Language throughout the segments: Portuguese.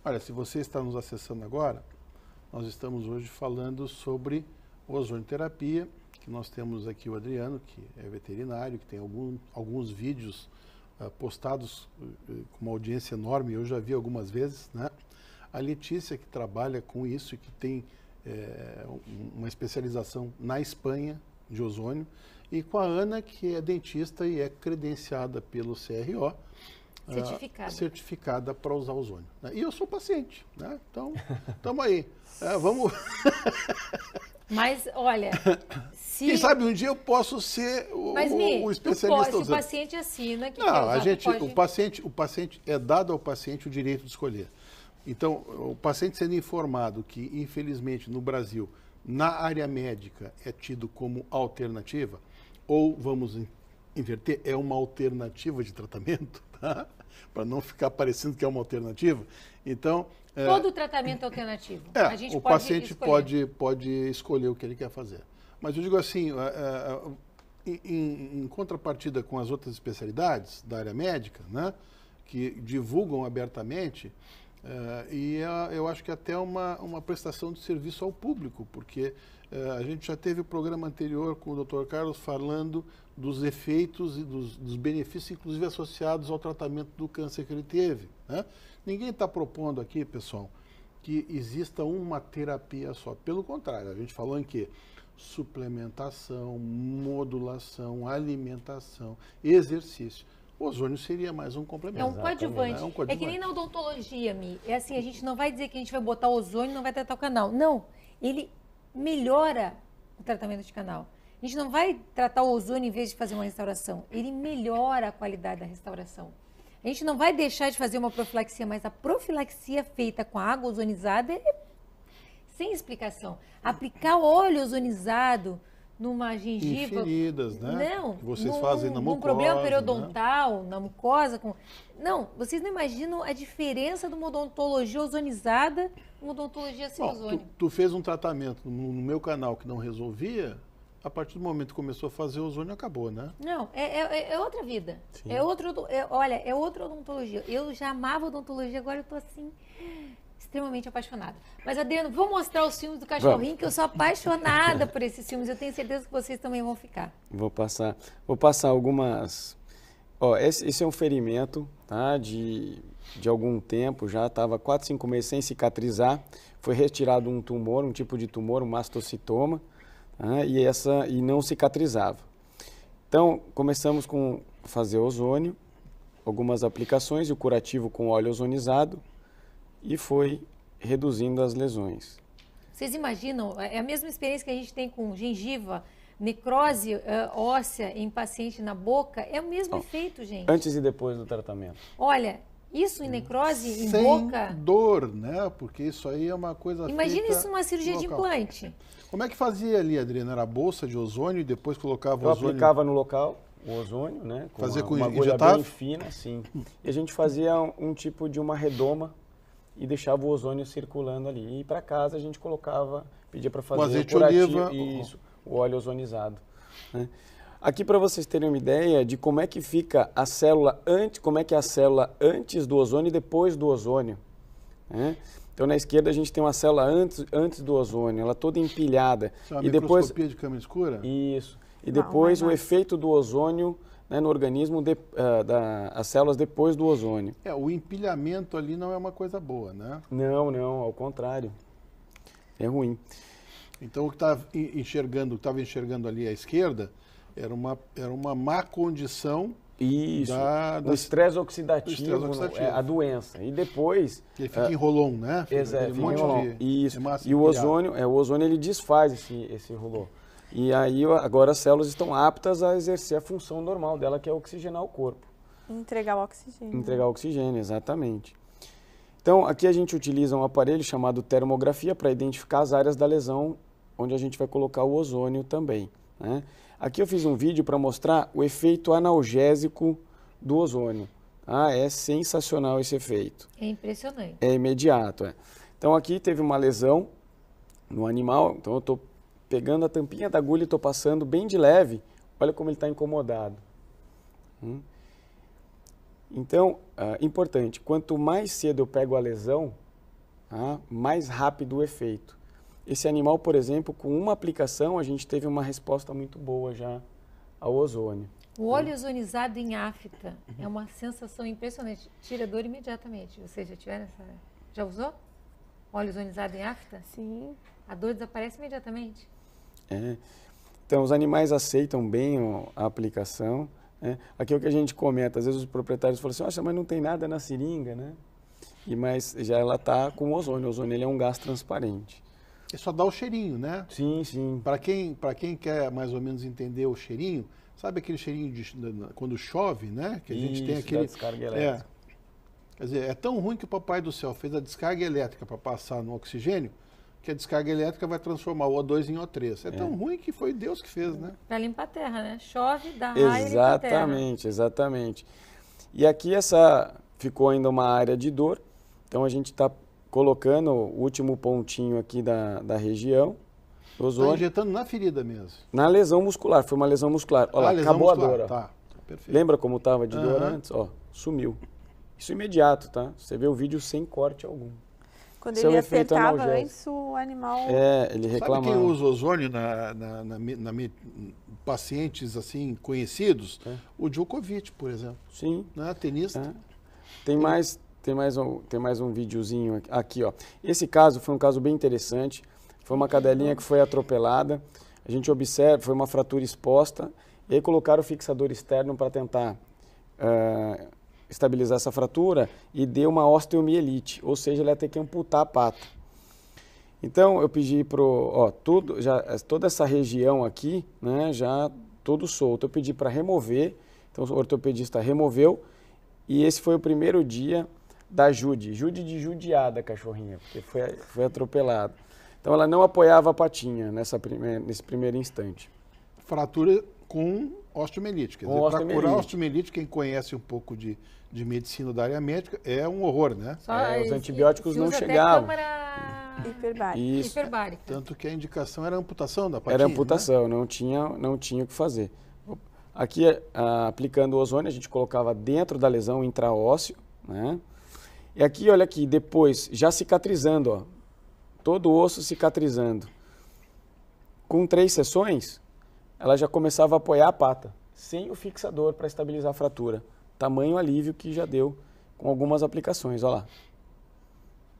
Olha, se você está nos acessando agora, nós estamos hoje falando sobre ozonioterapia, que nós temos aqui o Adriano, que é veterinário, que tem alguns vídeos postados com uma audiência enorme, eu já vi algumas vezes, né? A Letícia, que trabalha com isso e que tem uma especialização na Espanha de ozônio, e com a Ana, que é dentista e é credenciada pelo CRO, certificada para usar ozônio, né? E eu sou paciente, né? Então, estamos aí. Vamos... Mas, olha, quem sabe um dia eu posso ser o especialista. Se o paciente assina, que o paciente é dado ao paciente o direito de escolher. Então, o paciente sendo informado que, infelizmente, no Brasil, na área médica é tido como alternativa, ou vamos inverter, é uma alternativa de tratamento, tá? Para não ficar parecendo que é uma alternativa. Então, todo tratamento é alternativo. A gente o paciente pode escolher o que ele quer fazer. Mas eu digo assim, em contrapartida com as outras especialidades da área médica, né, que divulgam abertamente, eu acho que até uma prestação de serviço ao público, porque a gente já teve o programa anterior com o Dr. Carlos falando dos efeitos e dos benefícios, inclusive associados ao tratamento do câncer que ele teve, né? Ninguém está propondo aqui, pessoal, que exista uma terapia só. Pelo contrário, a gente falou em que suplementação, modulação, alimentação, exercício. O ozônio seria mais um complemento. É um coadjuvante. É que nem na odontologia, Mi. É assim, a gente não vai dizer que a gente vai botar ozônio e não vai tratar o canal. Não, ele melhora o tratamento de canal. A gente não vai tratar o ozônio em vez de fazer uma restauração. Ele melhora a qualidade da restauração. A gente não vai deixar de fazer uma profilaxia, mas a profilaxia feita com a água ozonizada é sem explicação. Aplicar óleo ozonizado numa gengiva... Em feridas, né? Não. Que vocês fazem na mucosa. Num problema periodontal, né? Na mucosa. Não, vocês não imaginam a diferença de uma odontologia ozonizada e uma odontologia sem ozônio. Tu fez um tratamento no meu canal que não resolvia, a partir do momento que começou a fazer ozônio, acabou, né? Não, é outra vida. Olha, é outra odontologia. Eu já amava odontologia, agora eu tô assim... extremamente apaixonada. Mas, Adriano, vou mostrar os filmes do cachorrinho, que eu sou apaixonada por esses filmes. Eu tenho certeza que vocês também vão ficar. Vou passar algumas... Esse é um ferimento, tá? De algum tempo, já estava 4, 5 meses sem cicatrizar. Foi retirado um tumor, um tipo de tumor, um mastocitoma, tá? E não cicatrizava. Então, começamos com fazer ozônio, algumas aplicações, e o curativo com óleo ozonizado, e foi reduzindo as lesões. Vocês imaginam, é a mesma experiência que a gente tem com gengiva, necrose óssea em paciente na boca, é o mesmo efeito, gente. Antes e depois do tratamento. Olha, isso em necrose, em sem boca... dor, né? Porque isso aí é uma coisa Imagina isso numa cirurgia de implante. Como é que fazia ali, Adriana? Era a bolsa de ozônio e depois colocava o ozônio? Eu aplicava no local o ozônio, né? Fazia com uma agulha bem fina, assim. E a gente fazia um tipo de uma redoma e deixava o ozônio circulando ali. E para casa a gente colocava, pedia para fazer o azeite de oliva, o óleo ozonizado, né? Aqui para vocês terem uma ideia de como é que fica a célula antes do ozônio e depois do ozônio, né? Então na esquerda a gente tem uma célula antes do ozônio, ela toda empilhada. Isso é uma microscopia de câmera escura? Isso. E depois o efeito do ozônio, né, no organismo, as células depois do ozônio. O empilhamento ali não é uma coisa boa, né? Não, ao contrário. É ruim. Então o que estava enxergando ali à esquerda era uma má condição. Isso, o estresse oxidativo, a doença. E depois... Ele fica em rolon, né? Isso. E o ozônio ele desfaz esse rolon. E aí agora as células estão aptas a exercer a função normal dela, que é oxigenar o corpo. Entregar o oxigênio. Entregar o oxigênio, exatamente. Então aqui a gente utiliza um aparelho chamado termografia para identificar as áreas da lesão onde a gente vai colocar o ozônio também, né? Aqui eu fiz um vídeo para mostrar o efeito analgésico do ozônio. É sensacional esse efeito. É impressionante. É imediato. Então aqui teve uma lesão no animal, então eu estou pegando a tampinha da agulha e estou passando bem de leve. Olha como ele está incomodado. Então, importante, quanto mais cedo eu pego a lesão, tá? Mais rápido o efeito. Esse animal, por exemplo, com uma aplicação, a gente teve uma resposta muito boa já ao ozônio. O óleo ozonizado em afta é uma sensação impressionante. Tira dor imediatamente. Vocês já tiveram essa... Já usou? Óleo ozonizado em afta? Sim. A dor desaparece imediatamente. Então, os animais aceitam bem a aplicação. Aqui é o que a gente comenta. Às vezes os proprietários falam assim, nossa, mas não tem nada na seringa, né? Mas já ela está com ozônio. O ozônio ele é um gás transparente. E só dá o cheirinho, né? Sim, sim. Para quem quer mais ou menos entender o cheirinho, sabe aquele cheirinho quando chove, né? Que a gente tem aquele... da descarga elétrica. Quer dizer, é tão ruim que o Papai do Céu fez a descarga elétrica para passar no oxigênio, que a descarga elétrica vai transformar o O2 em O3. É tão ruim que foi Deus que fez, né? Para limpar a terra, né? Chove, dá raio e limpa a terra. Exatamente, exatamente. E aqui ficou ainda uma área de dor, então a gente está colocando o último pontinho aqui da região. Está injetando na ferida mesmo. Na lesão muscular, foi uma lesão muscular. Olha lá, acabou muscular. A dor. Tá, perfeito. Lembra como estava de dor antes? Ó, sumiu. Isso imediato, tá? Você vê o vídeo sem corte algum. Quando ele apertava antes, o animal... ele reclamava. Sabe quem usa ozônio pacientes assim conhecidos? O Djokovic, por exemplo. Sim. Né? Tenista. Tem mais um videozinho aqui, ó. Esse caso foi um caso bem interessante. Foi uma cadelinha que foi atropelada. A gente observa, foi uma fratura exposta. E aí colocaram o fixador externo para tentar estabilizar essa fratura e deu uma osteomielite, ou seja, ele ia ter que amputar a pata. Então eu pedi toda essa região aqui, né, já todo solto. Eu pedi para remover, então o ortopedista removeu e esse foi o primeiro dia da Jude de judiada a cachorrinha, porque foi atropelada. Então ela não apoiava a patinha nesse primeiro instante. Fratura com osteomielite. Quer dizer, para curar osteomielite, quem conhece um pouco de medicina da área médica, é um horror, né? Os antibióticos não chegavam. Hiperbárica. Tanto que a indicação era a amputação da patinha. Era amputação, né? não tinha o que fazer. Aqui, aplicando o ozônio, a gente colocava dentro da lesão intraósseo, né? E aqui, olha aqui, depois, já cicatrizando, ó. Todo o osso cicatrizando. Com 3 sessões, ela já começava a apoiar a pata, sem o fixador para estabilizar a fratura. Tamanho alívio que já deu com algumas aplicações, olha lá.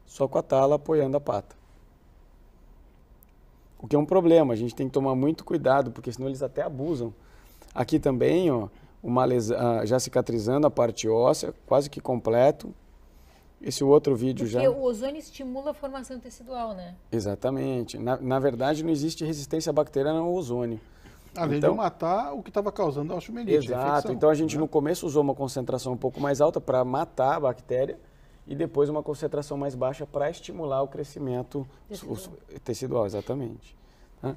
Só com a tala apoiando a pata. O que é um problema, a gente tem que tomar muito cuidado, porque senão eles até abusam. Aqui também, ó, uma lesão, já cicatrizando a parte óssea, quase que completo. Esse outro vídeo porque o ozônio estimula a formação tecidual, né? Exatamente. Na verdade, não existe resistência bacteriana ao ozônio. Além de matar o que estava causando a osteomielite. Exato. Então a gente no começo usou uma concentração um pouco mais alta para matar a bactéria e depois uma concentração mais baixa para estimular o crescimento tecidual. Exatamente.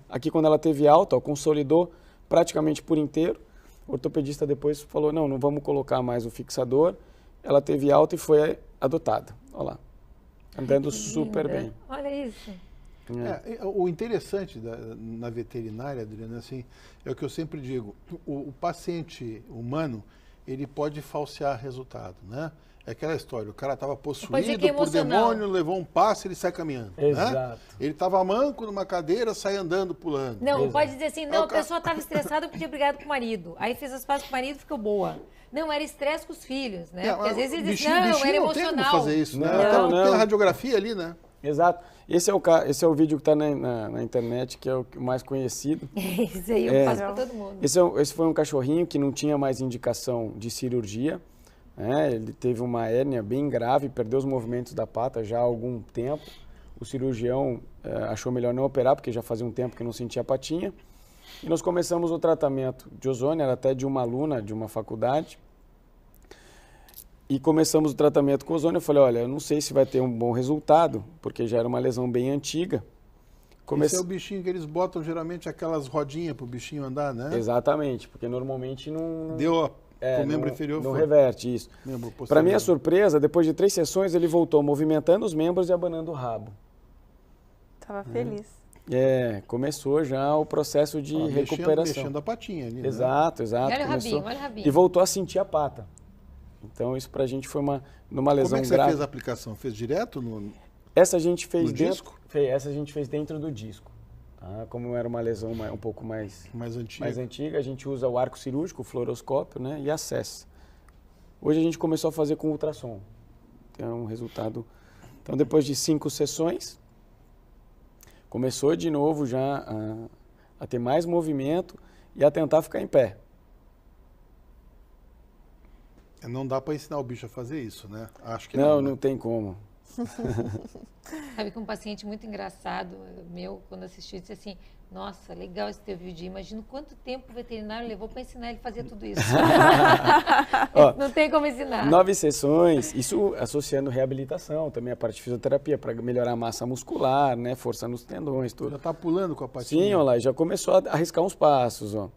Aqui quando ela teve alta, ó, consolidou praticamente por inteiro. O ortopedista depois falou, não vamos colocar mais o fixador. Ela teve alta e foi adotada. Olha lá. Andando super bem. Olha isso. O interessante na veterinária, Adriana, assim, é o que eu sempre digo, o paciente humano, ele pode falsear resultado, né? É aquela história, o cara estava possuído por demônio, levou um passe, ele sai caminhando. Exato. Né? Ele estava manco numa cadeira, sai andando, pulando. Não, exato. Pode dizer assim, a pessoa estava estressada porque tinha brigado com o marido, aí fez as pazes com o marido e ficou boa. Não, era estresse com os filhos, né? Porque às vezes ele diz, era emocional. Não tem como fazer isso, né? Até tem a radiografia ali, né? Exato. Esse é o vídeo que está na internet, que é o mais conhecido. Esse aí eu passo para todo mundo. Esse foi um cachorrinho que não tinha mais indicação de cirurgia. Ele teve uma hérnia bem grave, perdeu os movimentos da pata já há algum tempo. O cirurgião achou melhor não operar, porque já fazia um tempo que não sentia a patinha. E nós começamos o tratamento de ozônio, era até de uma aluna de uma faculdade. E começamos o tratamento com ozônio. Eu falei, olha, eu não sei se vai ter um bom resultado, porque já era uma lesão bem antiga. Esse é o bichinho que eles botam geralmente aquelas rodinhas para o bichinho andar, né? Exatamente, porque normalmente não... Deu o membro inferior. Não reverte isso. Para minha surpresa, depois de 3 sessões, ele voltou movimentando os membros e abanando o rabo. Estava feliz. Começou já o processo de recuperação. Mexendo a patinha ali, Exato. Olha o rabinho. E voltou a sentir a pata. Então, isso pra gente foi numa lesão grave. Como é que você fez a aplicação? Fez direto? Essa a gente fez disco? Essa a gente fez dentro do disco. Tá? Como era uma lesão um pouco mais antiga, a gente usa o arco cirúrgico, o fluoroscópio, né? E acessa. Hoje a gente começou a fazer com ultrassom. Tem um resultado... Então, depois de 5 sessões, começou de novo já a ter mais movimento e a tentar ficar em pé. Não dá para ensinar o bicho a fazer isso, né? Acho que não, né? Não tem como. Sabe que um paciente muito engraçado meu, quando assistiu, disse assim, nossa, legal esse teu vídeo, imagino quanto tempo o veterinário levou para ensinar ele a fazer tudo isso. Não tem como ensinar. 9 sessões, isso associando reabilitação, também a parte de fisioterapia, para melhorar a massa muscular, né, força nos tendões, tudo. Já está pulando com a patinha. Sim, olha lá, já começou a arriscar uns passos, ó.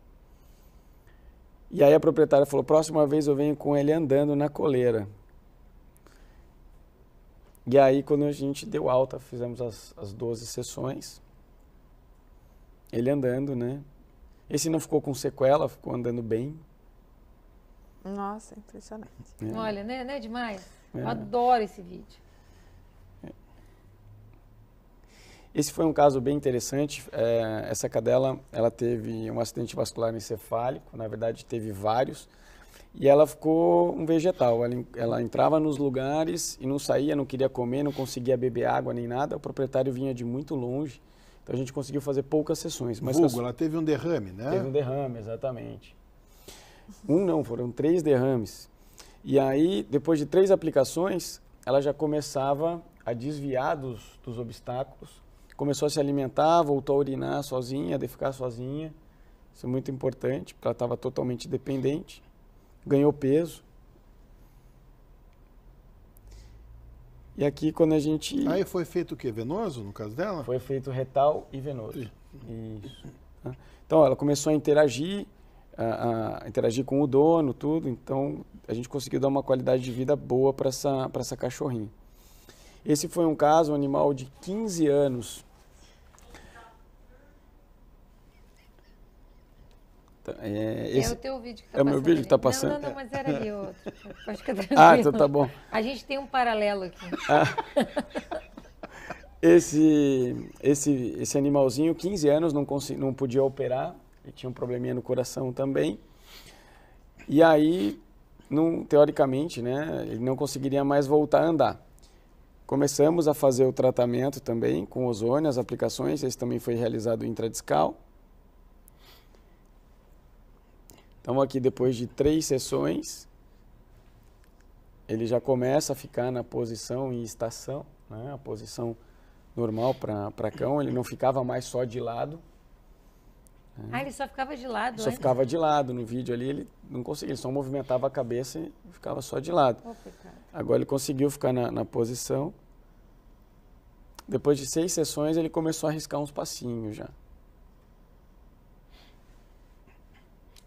E aí a proprietária falou, próxima vez eu venho com ele andando na coleira. E aí, quando a gente deu alta, fizemos as 12 sessões, ele andando, né? Esse não ficou com sequela, ficou andando bem. Nossa, impressionante. Olha, né? Não é demais? Eu adoro esse vídeo. Esse foi um caso bem interessante. Essa cadela, ela teve um acidente vascular encefálico, na verdade teve vários. E ela ficou um vegetal, ela entrava nos lugares e não saía, não queria comer, não conseguia beber água nem nada. O proprietário vinha de muito longe, então a gente conseguiu fazer poucas sessões. Mas ela teve um derrame, né? Teve um derrame, exatamente. Foram 3 derrames. E aí, depois de 3 aplicações, ela já começava a desviar dos obstáculos, começou a se alimentar, voltou a urinar sozinha, a defecar sozinha. Isso é muito importante, porque ela estava totalmente dependente. Ganhou peso. E aqui quando a gente... Aí foi feito o quê? Venoso, no caso dela? Foi feito retal e venoso. Isso. Então ela começou a interagir com o dono, tudo. Então a gente conseguiu dar uma qualidade de vida boa para essa cachorrinha. Esse foi um caso, um animal de 15 anos. É o teu vídeo que está passando. É o meu vídeo que está passando? Não, mas era ali outro. Pode ficar tranquilo. Então tá bom. A gente tem um paralelo aqui. Esse animalzinho, 15 anos, não podia operar, ele tinha um probleminha no coração também. E aí, teoricamente, né, ele não conseguiria mais voltar a andar. Começamos a fazer o tratamento também com ozônio, as aplicações, esse também foi realizado intradiscal. Então aqui depois de 3 sessões, ele já começa a ficar na posição em estação, né? A posição normal para cão, ele não ficava mais só de lado. Ele só ficava de lado? Só ficava de lado, no vídeo ali ele não conseguia, ele só movimentava a cabeça e ficava só de lado. Agora ele conseguiu ficar na posição. Depois de 6 sessões ele começou a arriscar uns passinhos já.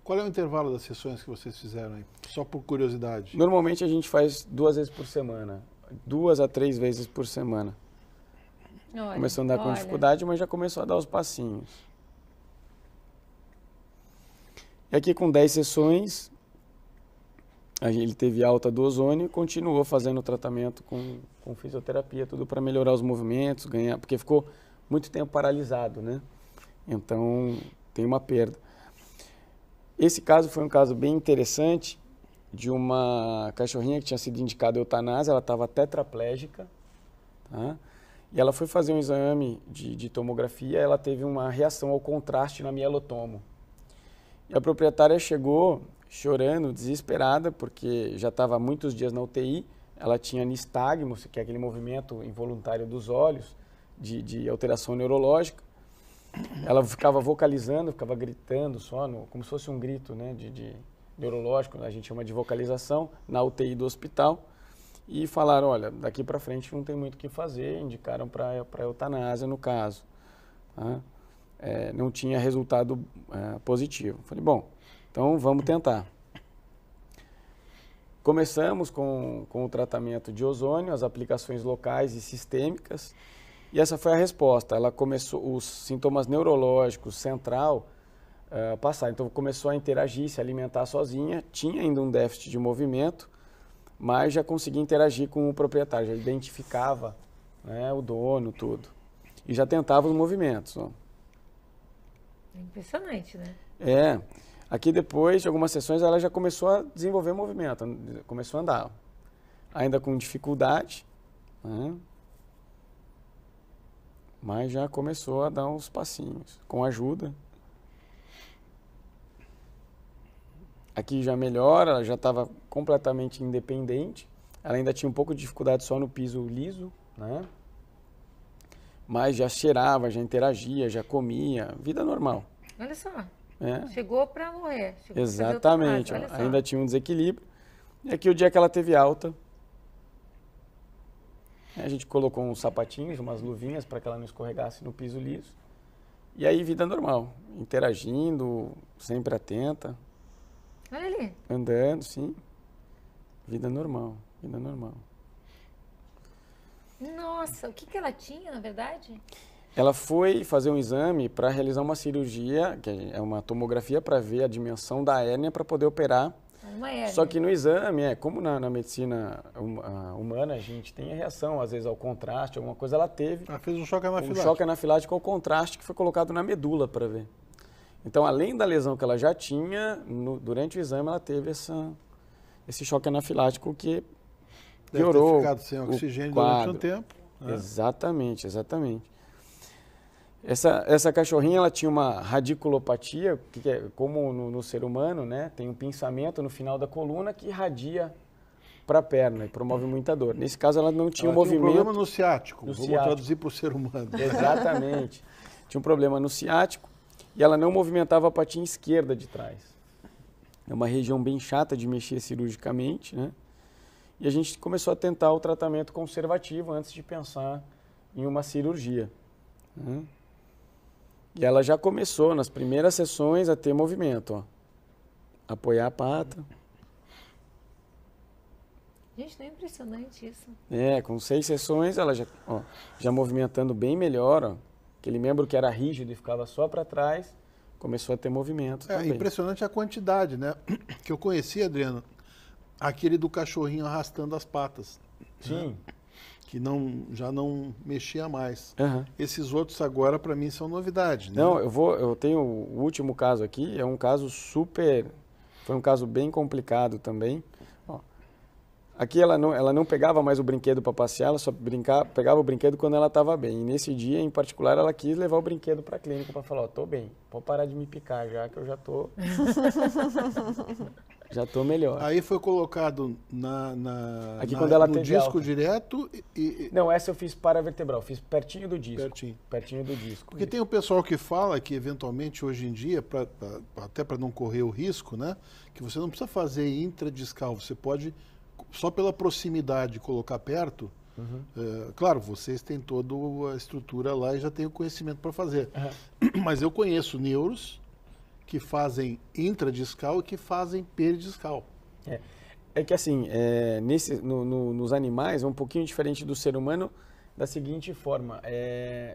Qual é o intervalo das sessões que vocês fizeram aí? Só por curiosidade. Normalmente a gente faz 2 vezes por semana. 2 a 3 vezes por semana. Começou a andar com dificuldade, mas já começou a dar os passinhos. E aqui com 10 sessões, ele teve alta do ozônio e continuou fazendo o tratamento com fisioterapia, tudo para melhorar os movimentos, porque ficou muito tempo paralisado, né? Então tem uma perda. Esse caso foi um caso bem interessante de uma cachorrinha que tinha sido indicada eutanásia, ela estava tetraplégica, tá? E ela foi fazer um exame de tomografia, ela teve uma reação ao contraste na mielotomo. E a proprietária chegou chorando, desesperada, porque já estava há muitos dias na UTI, ela tinha nistagmo, que é aquele movimento involuntário dos olhos, de alteração neurológica. Ela ficava vocalizando, ficava gritando só, como se fosse um grito, né, de neurológico, a gente chama de vocalização, na UTI do hospital. E falaram, olha, daqui para frente não tem muito o que fazer, indicaram para eutanásia no caso. Tá? Não tinha resultado positivo. Falei, bom, então vamos tentar. Começamos com o tratamento de ozônio, as aplicações locais e sistêmicas. E essa foi a resposta. Ela começou, os sintomas neurológicos central passaram. Então começou a interagir, se alimentar sozinha. Tinha ainda um déficit de movimento, mas já conseguia interagir com o proprietário. Já identificava né, o dono, tudo. E já tentava os movimentos. Ó. É impressionante, né? É. Aqui depois de algumas sessões ela já começou a desenvolver movimento, começou a andar. Ainda com dificuldade, né? Mas já começou a dar uns passinhos, com ajuda. Aqui já melhora, ela já estava completamente independente. Ela ainda tinha um pouco de dificuldade só no piso liso, né? Mas já cheirava, já interagia, já comia, vida normal. Olha só. É. Chegou para morrer. Chegou Exatamente. Pra ainda tinha um desequilíbrio. E aqui o dia que ela teve alta, a gente colocou uns sapatinhos, umas luvinhas para que ela não escorregasse no piso liso. E aí vida normal, interagindo, sempre atenta. Olha ali. Andando, sim. Vida normal, vida normal. Nossa, o que ela tinha, na verdade? Ela foi fazer um exame para realizar uma cirurgia, que é uma tomografia para ver a dimensão da hérnia para poder operar. Uma hérnia. Só que no exame, como na medicina humana, a gente tem a reação, às vezes, ao contraste, alguma coisa, ela teve. Ela fez um choque anafilático. Um choque anafilático ao contraste que foi colocado na medula para ver. Então, além da lesão que ela já tinha, durante o exame ela teve esse choque anafilático que piorou. Deve ter ficado sem oxigênio durante um tempo. Né? Exatamente, exatamente. Essa cachorrinha, ela tinha uma radiculopatia, que é como no ser humano, né? Tem um pinçamento no final da coluna que irradia para a perna e promove muita dor. Nesse caso, ela não tinha movimento. Tinha um problema no ciático. No Vamos ciático. traduzir para o ser humano. Exatamente. Tinha um problema no ciático e ela não movimentava a patinha esquerda de trás. É uma região bem chata de mexer cirurgicamente, né? E a gente começou a tentar o tratamento conservativo antes de pensar em uma cirurgia, né? E ela já começou, nas primeiras sessões, a ter movimento, ó. Apoiar a pata. Gente, não é impressionante isso. É, com 6 sessões, ela já movimentando bem melhor, ó. Aquele membro que era rígido e ficava só para trás, começou a ter movimento também. É impressionante a quantidade, né? Que eu conheci, Adriano, aquele do cachorrinho arrastando as patas. Sim. Né? Que já não mexia mais. Uhum. Esses outros agora, para mim, são novidade. Né? Não, eu tenho o último caso aqui, é um caso foi um caso bem complicado também. Ó, aqui ela não pegava mais o brinquedo para passear, ela só pegava o brinquedo quando ela estava bem. E nesse dia, em particular, ela quis levar o brinquedo para a clínica para falar, ó, tô bem, pode parar de me picar já, que eu já tô... Já tô melhor. Aí foi colocado Aqui quando ela no teve disco alta. direto Não, essa eu fiz paravertebral, fiz pertinho do disco. Pertinho do disco. Porque tem o pessoal que fala que, eventualmente, hoje em dia, até para não correr o risco, né? Que você não precisa fazer intradiscal, você pode, só pela proximidade, colocar perto. Uhum. Claro, vocês têm toda a estrutura lá e já têm o conhecimento para fazer. Uhum. Mas eu conheço neuros que fazem intradiscal e que fazem peridiscal. É que assim, nos animais é um pouquinho diferente do ser humano da seguinte forma.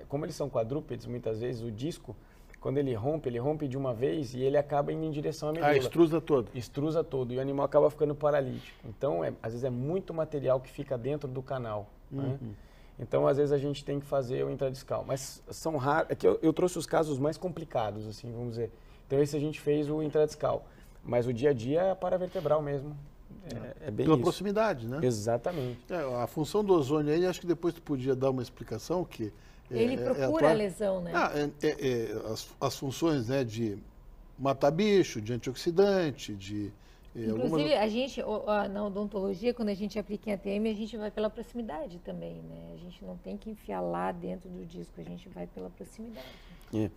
Como eles são quadrúpedes, muitas vezes o disco, quando ele rompe de uma vez e ele acaba indo em direção à medula. Extrusa todo. Extrusa todo e o animal acaba ficando paralítico. Então, às vezes é muito material que fica dentro do canal. Uhum. Né? Então, às vezes a gente tem que fazer o intradiscal. Mas são raros. É que eu trouxe os casos mais complicados, assim, vamos dizer. Então, esse a gente fez o intradiscal. Mas o dia a dia é paravertebral mesmo. É bem pela isso. Proximidade, né? Exatamente. A função do ozônio aí, acho que depois tu podia dar uma explicação que... Ele procura a lesão, né? As funções, né, de matar bicho, de antioxidante, de... Inclusive, a gente, na odontologia, quando a gente aplica em ATM, a gente vai pela proximidade também, né? A gente não tem que enfiar lá dentro do disco, a gente vai pela proximidade.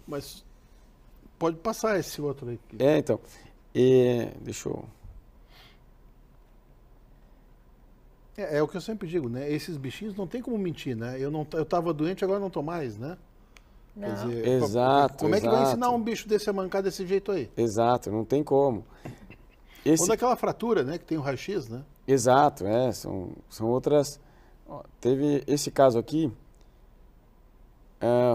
Mas pode passar esse outro aí. Então, deixa eu... É o que eu sempre digo, né? Esses bichinhos não tem como mentir, né? Eu estava doente, agora não estou mais, né? Não. Quer dizer, Exato. Como é que vai ensinar um bicho desse a mancar desse jeito aí? Exato, não tem como. Ou daquela fratura, né? Que tem o raio-x, né? Exato, são outras... Teve esse caso aqui,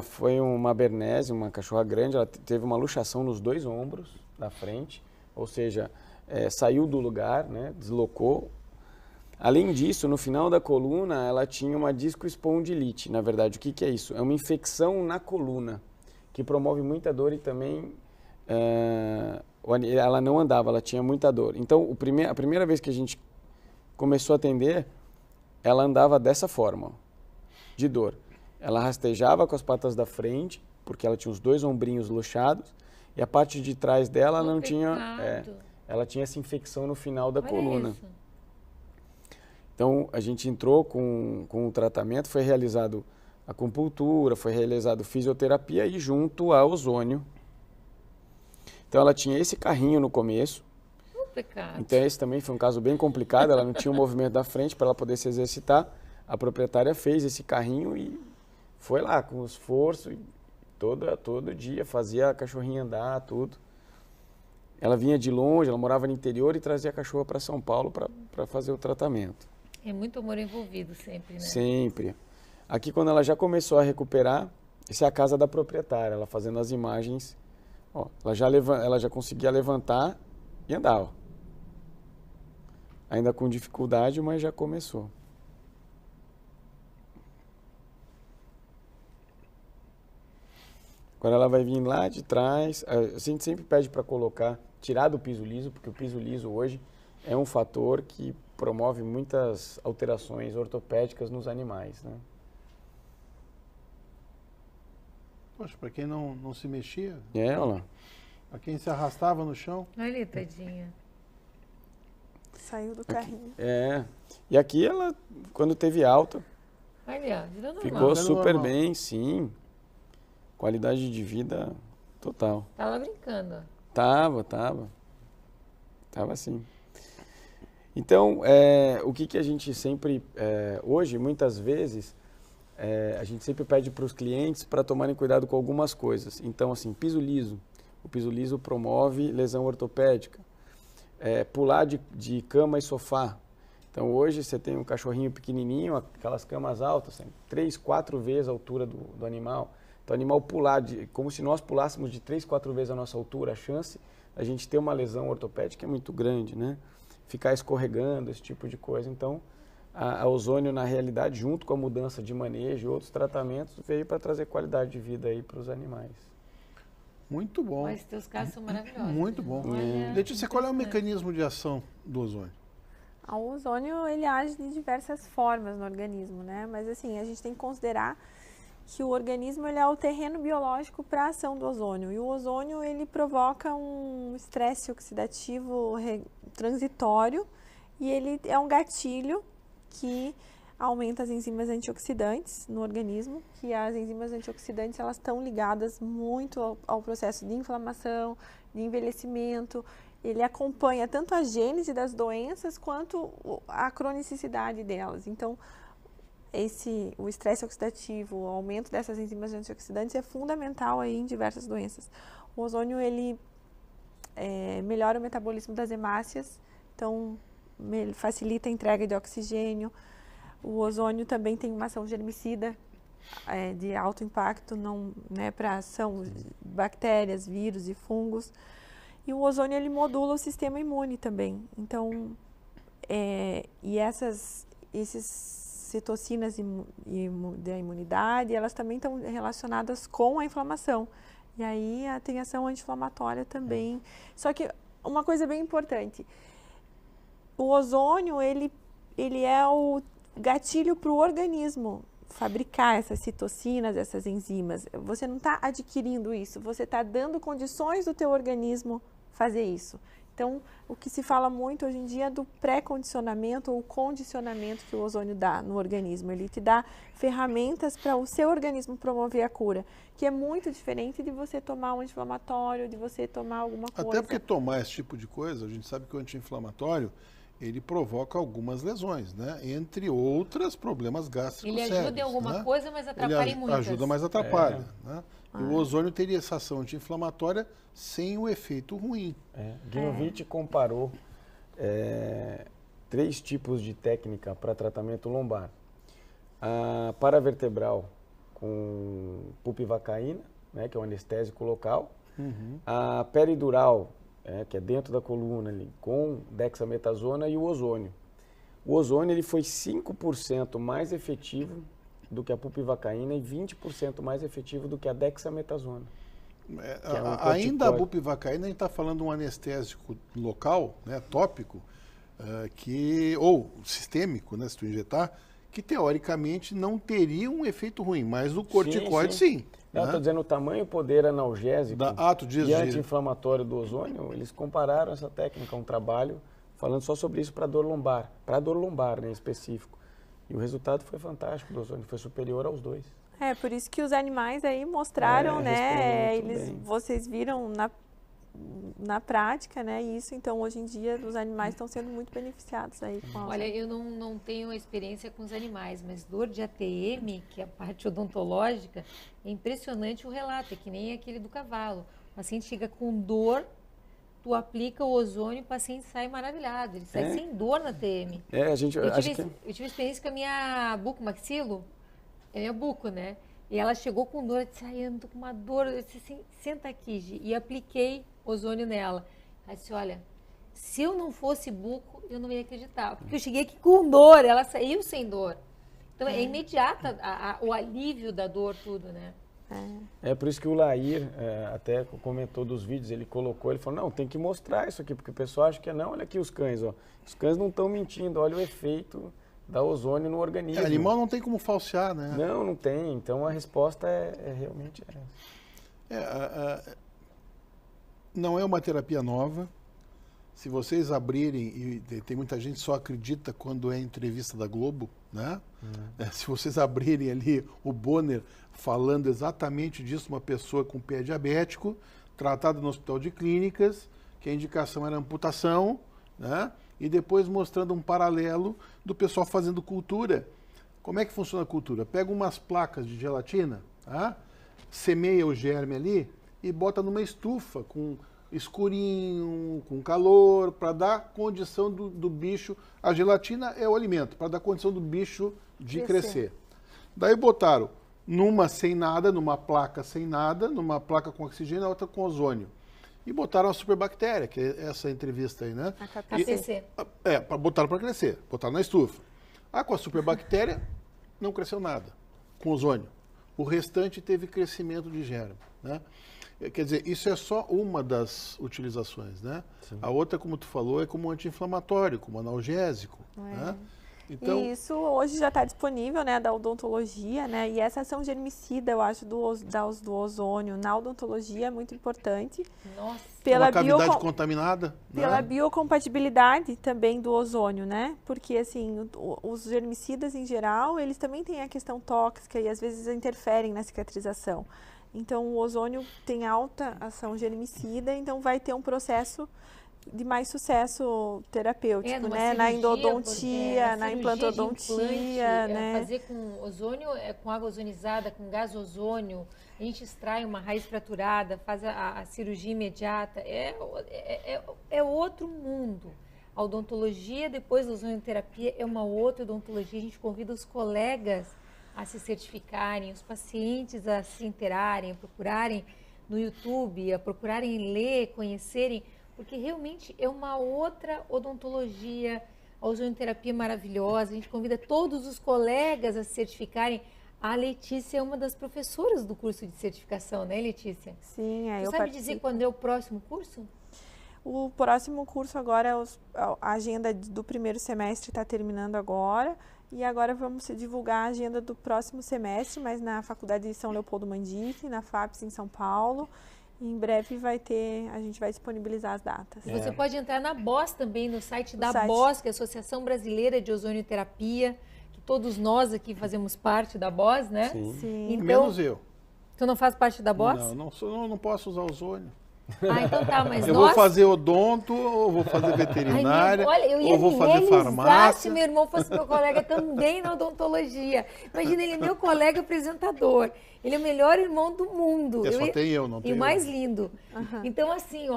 foi uma Bernese, uma cachorra grande, ela teve uma luxação nos 2 ombros da frente, ou seja, saiu do lugar, né? Deslocou. Além disso, no final da coluna, ela tinha uma discoespondilite. Na verdade, o que, que é isso? É uma infecção na coluna, que promove muita dor e também ela não andava, ela tinha muita dor. Então, a primeira vez que a gente começou a atender, ela andava dessa forma, ó, de dor. Ela rastejava com as patas da frente, porque ela tinha os 2 ombrinhos luxados, e a parte de trás dela não tinha... ela tinha essa infecção no final da coluna. Isso. Então, a gente entrou com o tratamento, foi realizado acupuntura, foi realizado fisioterapia e junto a ozônio. Então, ela tinha esse carrinho no começo. Então, esse também foi um caso bem complicado, ela não tinha o movimento da frente para ela poder se exercitar. A proprietária fez esse carrinho e foi lá com esforço, e todo dia fazia a cachorrinha andar, tudo. Ela vinha de longe, ela morava no interior e trazia a cachorra para São Paulo para fazer o tratamento. É muito amor envolvido sempre, né? Sempre. Aqui, quando ela já começou a recuperar, essa é a casa da proprietária, ela fazendo as imagens. Ó, ela já conseguia levantar e andar, ó. Ainda com dificuldade, mas já começou. Agora ela vai vir lá de trás. A gente sempre pede para tirar do piso liso, porque o piso liso hoje é um fator que promove muitas alterações ortopédicas nos animais, né? Poxa, para quem não se mexia. É, olha lá. Para quem se arrastava no chão. Olha, tadinha. Saiu do carrinho. E aqui ela, quando teve alta, olha, virou normal. ficou super bem, sim. Qualidade de vida total. Tava brincando. Tava sim. Então, o que a gente sempre, hoje, muitas vezes, a gente sempre pede para os clientes para tomarem cuidado com algumas coisas. Então, assim, piso liso. O piso liso promove lesão ortopédica. Pular de cama e sofá. Então, hoje você tem um cachorrinho pequenininho, aquelas camas altas, 3, 4 vezes a altura do animal. Então, o animal pular, como se nós pulássemos de 3, 4 vezes a nossa altura, a chance a gente ter uma lesão ortopédica é muito grande, né? Ficar escorregando, esse tipo de coisa. Então, a ozônio, na realidade, junto com a mudança de manejo e outros tratamentos, veio para trazer qualidade de vida aí para os animais. Muito bom. Mas teus casos são maravilhosos. Muito bom. Letícia, qual é o mecanismo de ação do ozônio? O ozônio, ele age de diversas formas no organismo, né? Mas, assim, a gente tem que considerar que o organismo ele é o terreno biológico para a ação do ozônio. E o ozônio ele provoca um estresse oxidativo transitório e ele é um gatilho que aumenta as enzimas antioxidantes no organismo, que as enzimas antioxidantes elas estão ligadas muito ao processo de inflamação, de envelhecimento. Ele acompanha tanto a gênese das doenças quanto a cronicidade delas. Então, o estresse oxidativo, o aumento dessas enzimas antioxidantes é fundamental aí em diversas doenças. O ozônio, ele melhora o metabolismo das hemácias, então facilita a entrega de oxigênio. O ozônio também tem uma ação germicida de alto impacto para ação de bactérias, vírus e fungos. E o ozônio, ele modula o sistema imune também. Então, esses citocinas da imunidade, elas também estão relacionadas com a inflamação. E aí tem ação anti-inflamatória também. Só que uma coisa bem importante, o ozônio, ele é o gatilho para o organismo fabricar essas citocinas, essas enzimas. Você não está adquirindo isso, você está dando condições do teu organismo fazer isso. Então, o que se fala muito hoje em dia é do pré-condicionamento ou condicionamento que o ozônio dá no organismo. Ele te dá ferramentas para o seu organismo promover a cura, que é muito diferente de você tomar um anti-inflamatório, de você tomar alguma coisa. Até porque tomar esse tipo de coisa, a gente sabe que o anti-inflamatório, ele provoca algumas lesões, né? Entre outras, problemas gástricos sérios. Ele ajuda em alguma coisa, mas atrapalha em muitas. Ajuda, mas atrapalha, né? E o ozônio teria essa ação anti-inflamatória sem o efeito ruim. Guinovic comparou 3 tipos de técnica para tratamento lombar. A paravertebral com pupivacaína, né, que é um anestésico local. A peridural, que é dentro da coluna ali, com dexametasona e o ozônio. o ozônio ele foi 5% mais efetivo do que a bupivacaína e 20% mais efetivo do que a dexametasona. Ainda a bupivacaína, a gente está falando de um anestésico local, né, tópico, ou sistêmico, né, se tu injetar, que teoricamente não teria um efeito ruim, mas o corticoide sim. Não, estou dizendo o tamanho, o poder analgésico e anti-inflamatório do ozônio, eles compararam essa técnica a um trabalho falando só sobre isso para dor lombar, né, em específico. E o resultado foi fantástico do ozônio, foi superior aos dois. Por isso que os animais aí mostraram, né, vocês viram na prática, né, isso, então hoje em dia os animais estão sendo muito beneficiados aí com a... Olha, eu não tenho experiência com os animais, mas dor de ATM, que é a parte odontológica, é impressionante o relato, é que nem aquele do cavalo. O paciente chega com dor, tu aplica o ozônio, o paciente sai maravilhado, ele sai sem dor na ATM. Eu tive experiência com a minha bucomaxilo, é minha buco, né? E ela chegou com dor, eu disse, ai, eu tô com uma dor, eu disse assim, senta aqui, Gi, e apliquei ozônio nela. Ela disse, olha, se eu não fosse buco, eu não ia acreditar, porque eu cheguei aqui com dor, ela saiu sem dor. Então é imediata o alívio da dor, tudo, né? É por isso que o Lair até comentou dos vídeos, ele falou, não, tem que mostrar isso aqui, porque o pessoal acha que não, olha aqui os cães, ó. Os cães não estão mentindo, olha o efeito da ozônio no organismo. Animal não tem como falsear, né? Não tem, então a resposta realmente essa. Não é uma terapia nova. Se vocês abrirem, e tem muita gente que só acredita quando é entrevista da Globo, né? Se vocês abrirem ali o Bonner falando exatamente disso, uma pessoa com pé diabético, tratada no hospital de clínicas, que a indicação era amputação, né? E depois mostrando um paralelo do pessoal fazendo cultura. Como é que funciona a cultura? Pega umas placas de gelatina, tá? Semeia o germe ali e bota numa estufa com escurinho, com calor, para dar condição do bicho. A gelatina é o alimento, para dar condição do bicho de crescer. Daí botaram numa sem nada, numa placa sem nada, numa placa com oxigênio, a outra com ozônio. E botaram a superbactéria, que é essa entrevista aí, né? A KPC. Botaram para crescer, botaram na estufa. Com a superbactéria, não cresceu nada, com ozônio. O restante teve crescimento de germe, né? Quer dizer, isso é só uma das utilizações, né? Sim. A outra, como tu falou, é como anti-inflamatório, como analgésico, né? Então, e isso hoje já está disponível, né, da odontologia, né? E essa ação germicida, eu acho, do ozônio na odontologia é muito importante. Nossa. Pela cavidade contaminada. Pela biocompatibilidade também do ozônio, né? Porque, assim, os germicidas em geral, eles também têm a questão tóxica e às vezes interferem na cicatrização. Então, o ozônio tem alta ação germicida, então vai ter um processo de mais sucesso terapêutico, né? Na endodontia, na implantodontia, né? Fazer com ozônio, com água ozonizada, com gás ozônio, a gente extrai uma raiz fraturada, faz a cirurgia imediata, é outro mundo. A odontologia, depois da ozonioterapia, é uma outra odontologia. A gente convida os colegas a se certificarem, os pacientes a se interarem, a procurarem no YouTube, a procurarem ler, conhecerem, porque realmente é uma outra odontologia, a ozonioterapia maravilhosa. A gente convida todos os colegas a se certificarem. A Letícia é uma das professoras do curso de certificação, né, Letícia? Sim, eu sabe dizer quando é o próximo curso? O próximo curso agora, a agenda do primeiro semestre está terminando agora. E agora vamos divulgar a agenda do próximo semestre, mas na Faculdade de São Leopoldo Mandique, na FAPES em São Paulo. E em breve a gente vai disponibilizar as datas. Você pode entrar na BOS também, no site da BOS, que é a Associação Brasileira de Ozonioterapia, que todos nós aqui fazemos parte da BOS, né? Sim. Então, menos eu. Tu não faz parte da BOS? Não posso usar ozônio. Então tá, mas eu vou fazer odonto, ou vou fazer veterinária, ou vou fazer farmácia. Se meu irmão fosse meu colega também na odontologia. Imagina, ele é meu colega apresentador. Ele é o melhor irmão do mundo. E o mais lindo. Então, assim,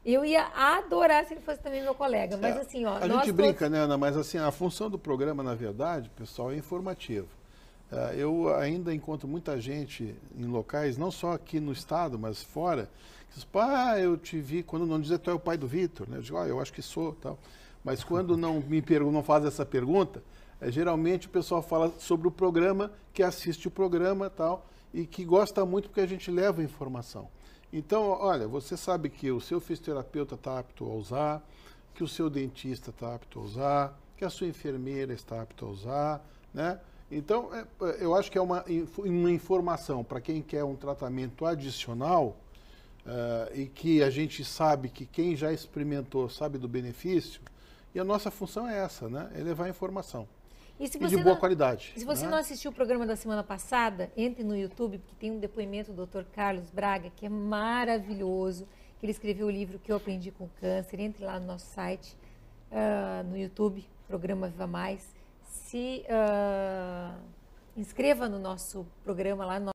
eu ia adorar se ele fosse também meu colega. Mas assim, a gente brinca, né, Ana? Mas assim, a função do programa, na verdade, pessoal, é informativo. Eu ainda encontro muita gente em locais, não só aqui no estado, mas fora, que diz, eu te vi, quando não dizer tu é o pai do Vitor, né? Eu digo, eu acho que sou, tal. mas quando não faz essa pergunta, geralmente o pessoal fala sobre o programa, que assiste o programa tal, e que gosta muito porque a gente leva informação. Então, olha, você sabe que o seu fisioterapeuta está apto a usar, que o seu dentista está apto a usar, que a sua enfermeira está apta a usar, né? Então, eu acho que é uma informação para quem quer um tratamento adicional e que a gente sabe que quem já experimentou sabe do benefício, e a nossa função é essa, né? É levar informação. E de boa qualidade. Se você não assistiu o programa da semana passada, entre no YouTube, porque tem um depoimento do Dr. Carlos Braga, que é maravilhoso, que ele escreveu o livro Que Eu Aprendi com Câncer. Entre lá no nosso site, no YouTube, programa Viva Mais. Se inscreva no nosso programa lá, no